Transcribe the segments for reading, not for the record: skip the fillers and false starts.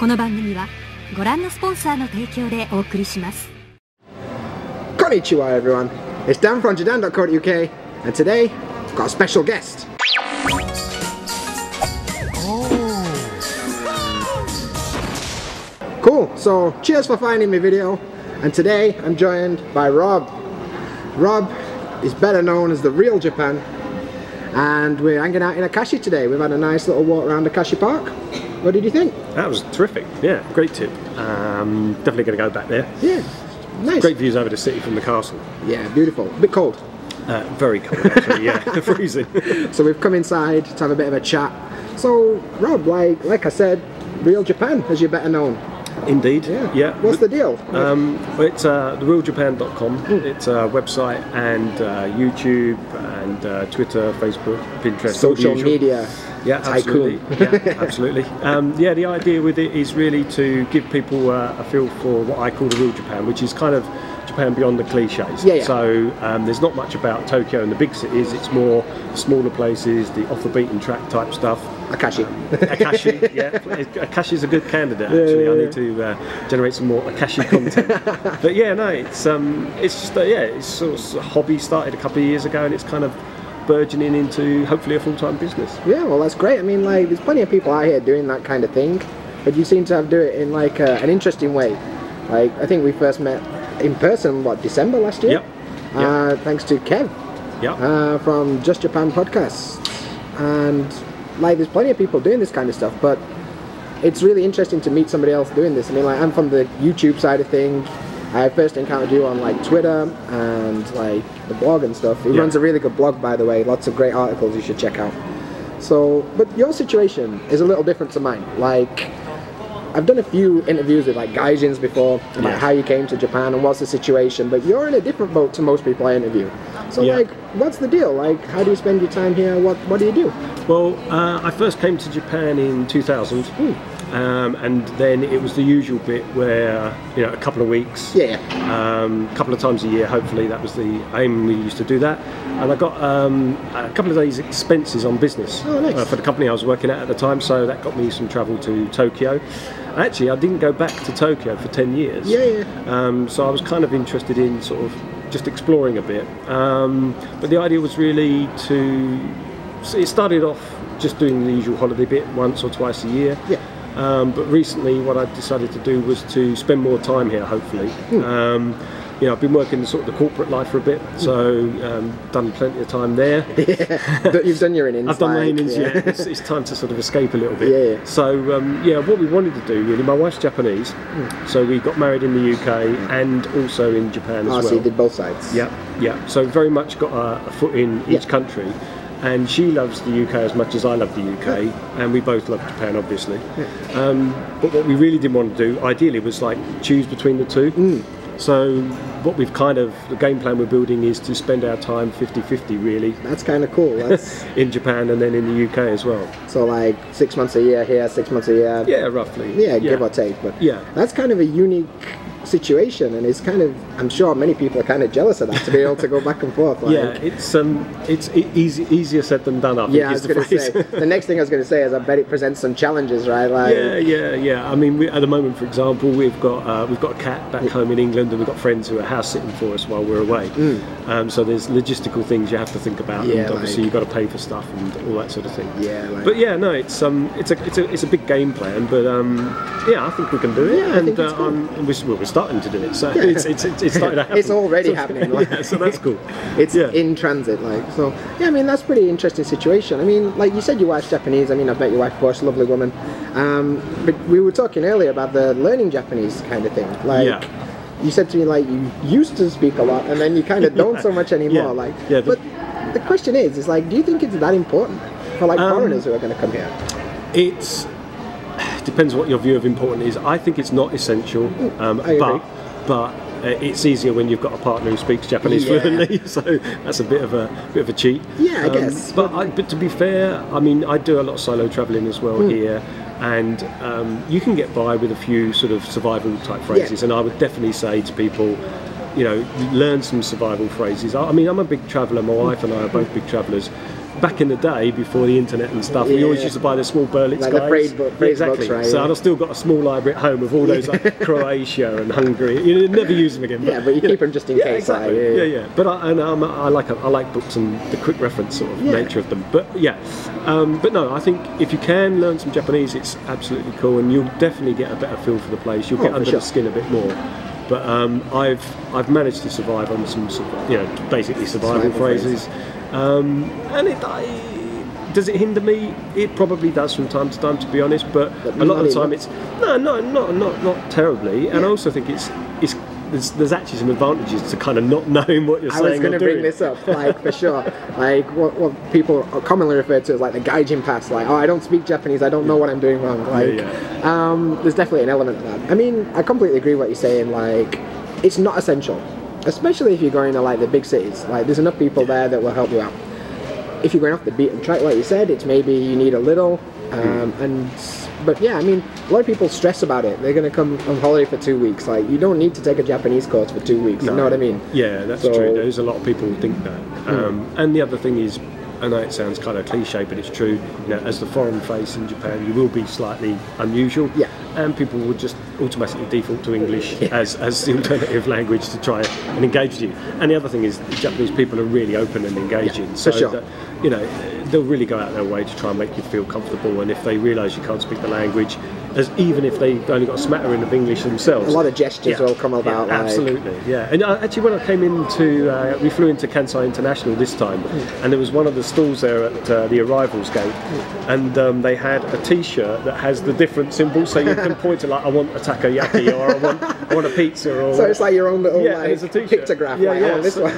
この番組はご覧のスポンサーの提供でお送りします。Konnichiwa everyone, it's Dan from JaDan.co.uk and today I've got a special guest. Cool, so cheers for finding my video, and today I'm joined by Rob. Rob is better known as the real Japan, and we're hanging out in Akashi today. We've had a nice little walk around Akashi Park. What did you think? That was terrific, yeah, great tip. Definitely going to go back there. Yeah, nice. Great views over the city from the castle. Yeah, beautiful. A bit cold. Very cold actually, yeah, freezing. So we've come inside to have a bit of a chat. So Rob, like I said, real Japan, as you're better known. Indeed, yeah. What's the deal? It's therealjapan.com. It's a website and YouTube and Twitter, Facebook, Pinterest, social media. Yeah, absolutely. Yeah, absolutely. Yeah, the idea with it is really to give people a feel for what I call the real Japan, which is kind of Japan beyond the cliches. Yeah. So there's not much about Tokyo and the big cities. It's more smaller places, the off the beaten track type stuff. Akashi. Akashi, yeah. Akashi is a good candidate actually. I need to generate some more Akashi content. But yeah, no, it's just it's sort of a hobby started a couple of years ago, and it's kind of burgeoning into hopefully a full-time business. Yeah, well that's great. I mean, like, there's plenty of people out here doing that kind of thing, but you seem to do it in like an interesting way. Like, I think we first met in person, what, December last year? Yep. Thanks to Kev. Yep. From Just Japan Podcasts. And like, there's plenty of people doing this kind of stuff, but it's really interesting to meet somebody else doing this. I mean, like, I'm from the YouTube side of things. I first encountered you on like Twitter and like the blog and stuff. He runs a really good blog, by the way. Lots of great articles you should check out. So, but your situation is a little different to mine. Like, I've done a few interviews with like gaijins before about how you came to Japan and what's the situation, but you're in a different boat to most people I interview. So like, what's the deal? Like, how do you spend your time here? What do you do? Well, I first came to Japan in 2000, and then it was the usual bit where, you know, a couple of weeks, a couple of times a year, hopefully. That was the aim. We used to do that, and I got a couple of days expenses on business for the company I was working at the time, so that got me some travel to Tokyo. Actually, I didn't go back to Tokyo for 10 years. So I was kind of interested in sort of just exploring a bit, but the idea was really it started off just doing the usual holiday bit once or twice a year. But recently what I decided to do was to spend more time here, hopefully. You know, I've been working sort of the corporate life for a bit, so done plenty of time there. You've done your innings. I've done my innings, It's time to sort of escape a little bit. So, what we wanted to do, really, my wife's Japanese, so we got married in the UK and also in Japan as well. So you did both sides. Yeah. So very much got a foot in each country. And she loves the UK as much as I love the UK, and we both love Japan, obviously. But what we really didn't want to do, ideally, was like choose between the two. So what we've the game plan we're building is to spend our time 50-50, really. That's kind of cool. That's in Japan and then in the UK as well. So like 6 months a year here, 6 months a year. Yeah, roughly. Yeah, give or take. But that's kind of a unique situation, and it's kind of, I'm sure many people are kind of jealous of that, to be able to go back and forth. Like, it's easier said than done, I think. I was going to say, the next thing I was going to say is I bet it presents some challenges, right? Like, yeah. I mean, at the moment, for example, we've got a cat back home in England, and we've got friends who are house sitting for us while we're away. So there's logistical things you have to think about, and obviously you've got to pay for stuff and all that sort of thing. But no, it's a big game plan, but I think we can do it, and we're starting to do it, so it's starting to happen. It's already happening. Like, so that's cool. It's in transit, like, so. Yeah, I mean, that's a pretty interesting situation. I mean, like you said, your wife's Japanese. I mean, I've met your wife before. She's a lovely woman. But we were talking earlier about the learning Japanese kind of thing. Like, you said to me, like, you used to speak a lot, and then you kind of don't so much anymore. But the question is like, do you think it's that important for like foreigners who are going to come here? It depends what your view of important is. I think it's not essential, but it's easier when you've got a partner who speaks Japanese fluently. So that's a bit of a cheat. Yeah, I guess. But to be fair, I mean, I do a lot of solo travelling as well here, and you can get by with a few sort of survival type phrases. And I would definitely say to people, you know, learn some survival phrases. I mean, I'm a big traveller. My wife and I are both big travellers. back in the day, before the internet and stuff, we always used to buy the small Berlitz like guides. the phrase exactly. books, right? So I've still got a small library at home of all those, like Croatia and Hungary. You never use them again. But you keep them just in case. Exactly. Yeah. But I like books and the quick reference sort of nature of them. But but no, I think if you can learn some Japanese, it's absolutely cool, and you'll definitely get a better feel for the place. You'll get under the skin a bit more. But I've managed to survive on some basically survival phrases, and does it hinder me? It probably does from time to time, to be honest. But a lot of the time, it's not terribly. And I also think there's actually some advantages to kind of not knowing what you're saying. I was going to bring this up, like, for sure. Like what people commonly refer to as like the gaijin pass. Like, oh, I don't speak Japanese, I don't know what I'm doing wrong. Like, there's definitely an element of that. I mean, I completely agree with what you're saying. Like, it's not essential, especially if you're going to like the big cities. Like, there's enough people there that will help you out. If you're going off the beaten track, like you said, it's maybe you need a little. But yeah, I mean, a lot of people stress about it. They're going to come on holiday for 2 weeks. Like, you don't need to take a Japanese course for 2 weeks. You know what I mean? Yeah, that's true. There's a lot of people who think that. And the other thing is, I know it sounds kind of cliche, but it's true. As the foreign face in Japan, you will be slightly unusual. Yeah. And people will just automatically default to English as the alternative language to try and engage with you. And the other thing is, Japanese people are really open and engaging. So that, they'll really go out their way to try and make you feel comfortable. And if they realise you can't speak the language, even if they've only got a smattering of English themselves, a lot of gestures will come about. Yeah, absolutely, And actually, when I came we flew into Kansai International this time, and there was one of the stalls there at the arrivals gate, and they had a T-shirt that has the different symbols, so you can point to, like, I want a takoyaki, or I want a pizza, or so it's like your own little it's a pictograph. I want this one.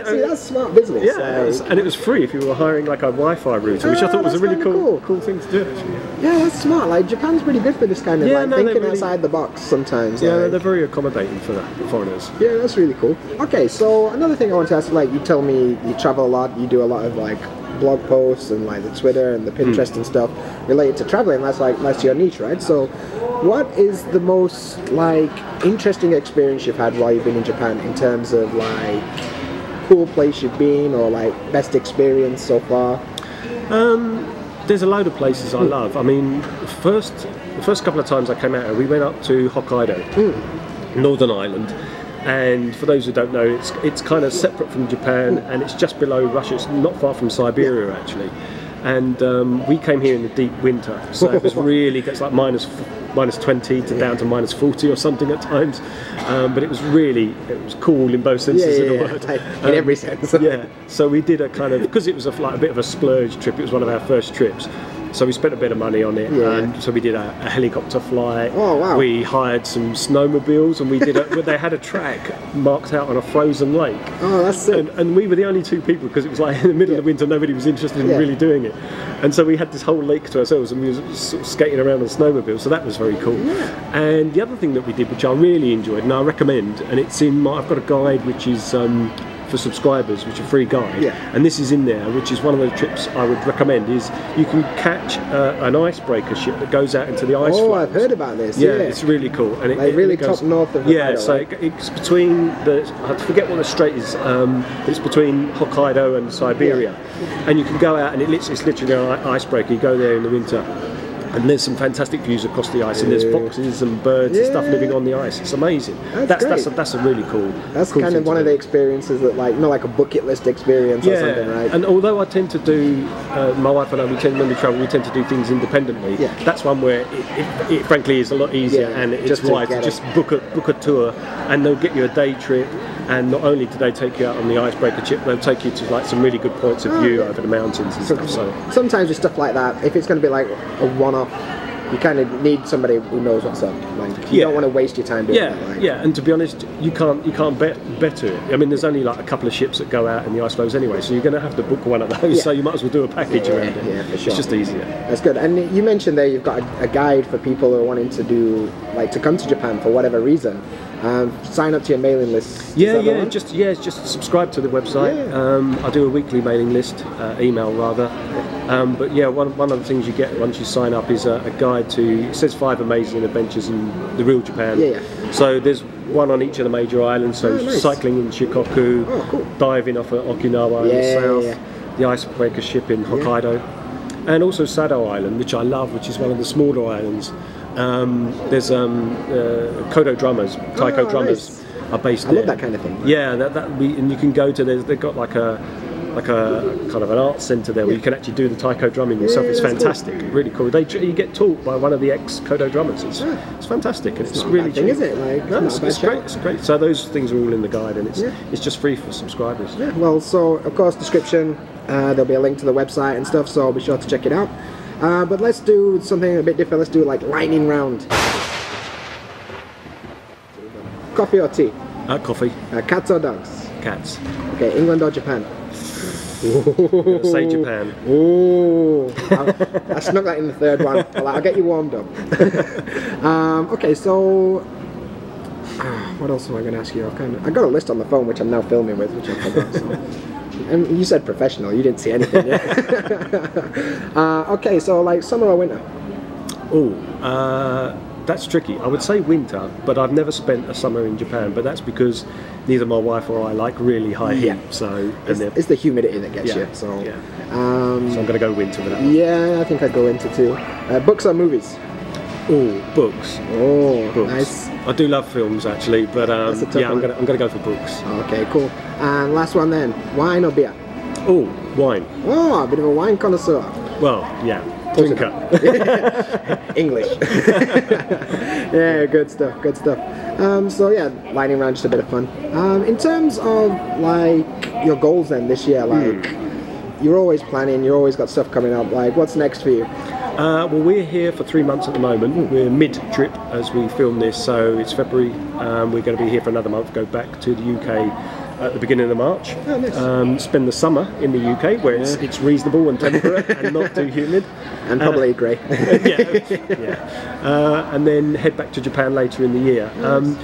See, that's smart business. Yeah, and it was free if you were hiring like a Wi-Fi router, which I thought was a really cool thing to do. Actually. Yeah, that's smart. Like, Japan's pretty good for this kind of thinking outside the box sometimes. Yeah, they're very accommodating for that, for foreigners. Yeah, that's really cool. Okay, so another thing I want to ask, like, you tell me you travel a lot, you do a lot of like blog posts and like the Twitter and the Pinterest and stuff related to traveling. That's your niche, right? So what is the most like interesting experience you've had while you've been in Japan in terms of like cool place you've been, or like best experience so far? There's a load of places I love. I mean, the first couple of times I came out here, we went up to Hokkaido, Northern Ireland, and for those who don't know, it's kind of separate from Japan, and it's just below Russia. It's not far from Siberia, actually. And we came here in the deep winter, so it was really, it's like minus 20 to down to minus 40 or something at times. But it was cool in both senses of the word. In every sense. So we did a kind of, because it was a bit of a splurge trip, it was one of our first trips. So we spent a bit of money on it, and so we did a helicopter flight. Oh wow! We hired some snowmobiles, and we did. They had a track marked out on a frozen lake. Oh, that's sick! And we were the only two people, because it was like in the middle of the winter. Nobody was interested in really doing it, and so we had this whole lake to ourselves, and we were sort of skating around on snowmobiles. So that was very cool. And the other thing that we did, which I really enjoyed, and I recommend, and it's in I've got a guide which is for subscribers, which is a free guide, and this is in there, which is one of the trips I would recommend. Is you can catch an icebreaker ship that goes out into the ice floes. I've heard about this. Yeah, it's really cool, and it really goes top north of Hokkaido. So it's between I forget what the strait is. It's between Hokkaido and Siberia, and you can go out, and it's literally an icebreaker. You go there in the winter, and there's some fantastic views across the ice, and there's foxes and birds and stuff living on the ice. It's amazing. That's a really cool. That's cool kind of one of the experiences that, like, like a bucket list experience or something, right? And although I tend to do, my wife and I, when we travel, we tend to do things independently. That's one where it frankly is a lot easier, and it's right to just book a tour, and they'll get you a day trip. And not only do they take you out on the icebreaker ship, they'll take you to like some really good points of view over the mountains and stuff. So sometimes with stuff like that, if it's going to be like a one-off, you kind of need somebody who knows what's up. Like, you don't want to waste your time doing that. Like. And to be honest, you can't better it. I mean, there's only like a couple of ships that go out in the ice floes anyway, so you're going to have to book one of those. So you might as well do a package around it. Yeah, for sure. It's just easier. That's good. And you mentioned there you've got a guide for people who are wanting to do, like, to come to Japan for whatever reason. Sign up to your mailing list. Just subscribe to the website. I do a weekly mailing list, email rather. But yeah, one of the things you get once you sign up is a guide to, it says 5 amazing adventures in the real Japan. So there's one on each of the major islands, so cycling in Shikoku, diving off at Okinawa in the south. the icebreaker ship in Hokkaido, and also Sado Island, which I love, which is one of the smaller islands. There's Kodo drummers, taiko drummers. Nice. Are based I there. love that kind of thing. Yeah, and you can go to they've got like a kind of an art centre there where you can actually do the taiko drumming yourself. It's fantastic, cool. Really cool. You get taught by one of the ex-Kodo drummers. It's fantastic, and it's really thing, is it? Like, no, it's great. It's great. So those things are all in the guide, and it's just free for subscribers. Yeah. Well, so of course, description. There'll be a link to the website and stuff, so be sure to check it out. But let's do something a bit different. Let's do like lightning round. Coffee or tea? Coffee. Cats or dogs? Cats. Okay, England or Japan? Ooh. Say Japan. Ooh, I snuck that in the third one. I'll get you warmed up. Okay, so what else am I going to ask you? I got a list on the phone which I'm now filming with, which I forgot. So. And you said professional. You didn't see anything yet. Okay, so like summer or winter? Oh, that's tricky. I would say winter, but I've never spent a summer in Japan. But that's because neither my wife or I like really high heat. So it's the humidity that gets you. So so I'm going to go winter with that one. Yeah, I think I'd go winter too. Books or movies? Oh, books. Oh, books. Nice. I do love films actually, but yeah, I'm gonna go for books. Okay, cool. And last one then, wine or beer? Oh, wine. Oh, a bit of a wine connoisseur. Well, yeah. Drinker. English. Yeah, good stuff, good stuff. So yeah, lightning round, just a bit of fun. In terms of like your goals then this year, like you're always planning, you're always got stuff coming up, like what's next for you? Well, we're here for 3 months at the moment. We're mid-trip as we film this, so it's February. We're going to be here for another month, go back to the UK at the beginning of March. Oh, nice. Spend the summer in the UK where it's reasonable and temperate and not too humid. And probably grey. And then head back to Japan later in the year. Nice.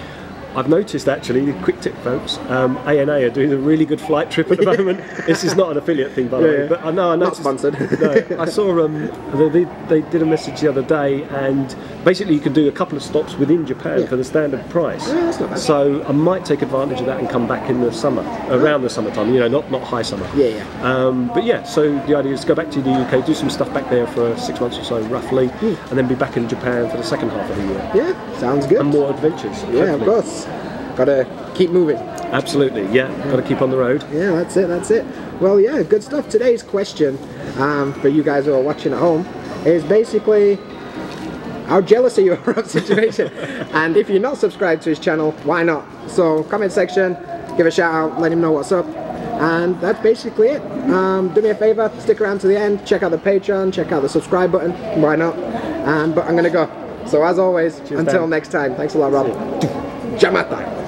I've noticed actually, quick tip folks, ANA are doing a really good flight trip at the moment. This is not an affiliate thing by the way, but I know I noticed. Not sponsored. No, I saw they did a message the other day, and basically you can do a couple of stops within Japan for the standard price. Yeah, that's not bad. So I might take advantage of that and come back in the summer, around the summertime, not high summer. But yeah, so the idea is to go back to the UK, do some stuff back there for 6 months or so roughly, and then be back in Japan for the second half of the year. Yeah, sounds good. And more adventures. Yeah, hopefully. of course. Gotta keep moving. Absolutely, yeah. Gotta keep on the road. Yeah, that's it. Well, yeah, good stuff. Today's question for you guys who are watching at home is basically, how jealous are you of Rob's situation? And if you're not subscribed to his channel, why not? So, comment section, give a shout out, let him know what's up. And that's basically it. Do me a favor, stick around to the end, check out the Patreon, check out the subscribe button, why not? But I'm gonna go. So as always, until next time, thanks a lot, Rob. Jamata.